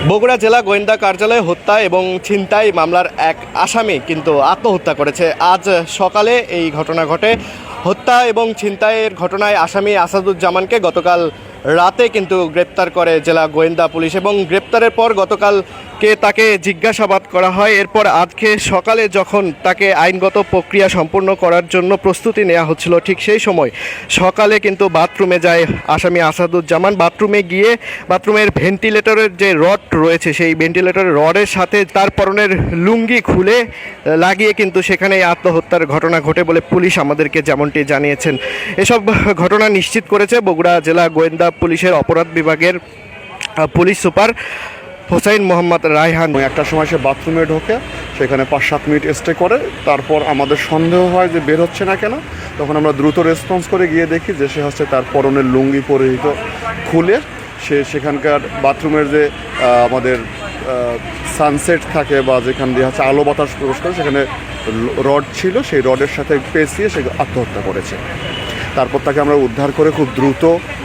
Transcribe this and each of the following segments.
বগুড়া জেলা গোয়েন্দা কার্যালয়ে হত্যা এবং ছিনতাই মামলার এক আসামি কিন্তু আত্মহত্যা করেছে। আজ সকালে এই ঘটনা ঘটে। হত্যা এবং ছিনতাইয়ের ঘটনায় আসামি আসাদুজ্জামানকে গতকাল রাতে কিন্তু গ্রেপ্তার করে জেলা গোয়েন্দা পুলিশ এবং গ্রেপ্তারের পর গতকালকে তাকে জিজ্ঞাসাবাদ করা হয়। এরপর আজকে সকালে যখন তাকে আইনগত প্রক্রিয়া সম্পূর্ণ করার জন্য প্রস্তুতি নেওয়া হচ্ছিল, ঠিক সেই সময় সকালে কিন্তু বাথরুমে যায় আসামি আসাদুজ্জামান। বাথরুমে গিয়ে বাথরুমের ভেন্টিলেটরের যে রড রয়েছে সেই ভেন্টিলেটরের রডের সাথে তার পরনের লুঙ্গি খুলে লাগিয়ে কিন্তু সেখানে আত্মহত্যার ঘটনা ঘটে বলে পুলিশ আমাদেরকে যেমনটি জানিয়েছেন। এসব ঘটনা নিশ্চিত করেছে বগুড়া জেলা গোয়েন্দা পুলিশের অপরাধ বিভাগের পুলিশ সুপার হোসাইন মোহাম্মদ রায়হান। একটা সময় সে বাথরুমে ঢোকে, সেখানে 5-7 মিনিট স্টে করে, তারপর আমাদের সন্দেহ হয় যে বের হচ্ছে না কেন। তখন আমরা দ্রুত রেসপন্স করে গিয়ে দেখি যে সে হচ্ছে তার পরনের লুঙ্গি পরিহিত খুলে সে সেখানকার বাথরুমের যে আমাদের সানসেট থাকে বা যেখান দিয়ে হচ্ছে আলো বাতাস প্রবেশ করে সেখানে রড ছিল, সেই রডের সাথে পেঁচিয়ে সে আত্মহত্যা করেছে। তারপর তাকে আমরা উদ্ধার করে খুব দ্রুত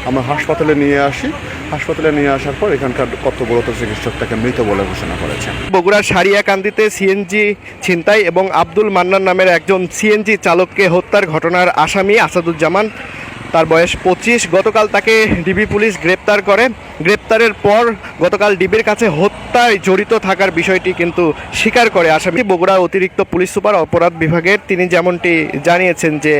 আমরা হাসপাতালে নিয়ে আসি। হাসপাতালে নিয়ে আসার পর এখানকার কর্তব্যরত চিকিৎসক তাকে মৃত বলে ঘোষণা করেছেন। বগুড়ার সারিয়াকান্দিতে সিএনজি ছিনতাই এবং আব্দুল মান্নান নামের একজন সিএনজি চালককে হত্যার ঘটনার আসামি আসাদুজ্জামান, তার বয়স 25। গতকাল তাকে ডিবি পুলিশ গ্রেপ্তার করে। গ্রেপ্তারের পর গতকাল ডিবির কাছে হত্যায় জড়িত থাকার বিষয়টি কিন্তু স্বীকার করে আসামি। বগুড়া অতিরিক্ত পুলিশ সুপার অপরাধ বিভাগের তিনি যেমনটি জানিয়েছেন যে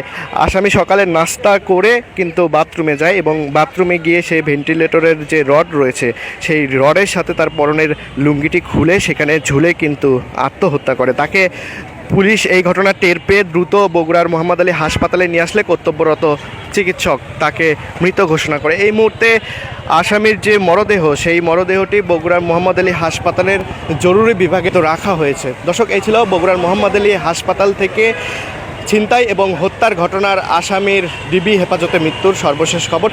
আসামি সকালে নাস্তা করে কিন্তু বাথরুমে যায় এবং বাথরুমে গিয়ে সে ভেন্টিলেটরের যে রড রয়েছে সেই রডের সাথে তার পরনের লুঙ্গিটি খুলে সেখানে ঝুলে কিন্তু আত্মহত্যা করে। তাকে পুলিশ এই ঘটনা টের পেয়ে দ্রুত বগুড়ার মোহাম্মদ আলী হাসপাতালে নিয়ে আসলে কর্তব্যরত চিকিৎসক তাকে মৃত ঘোষণা করে। এই মুহূর্তে আসামির যে মরদেহ সেই মরদেহটি বগুড়ার মোহাম্মদ আলী হাসপাতালের জরুরি বিভাগে তো রাখা হয়েছে। দর্শক, এই ছিল বগুড়ার মোহাম্মদ আলী হাসপাতাল থেকে ছিনতাই এবং হত্যার ঘটনার আসামির ডিবি হেফাজতে মৃত্যুর সর্বশেষ খবর।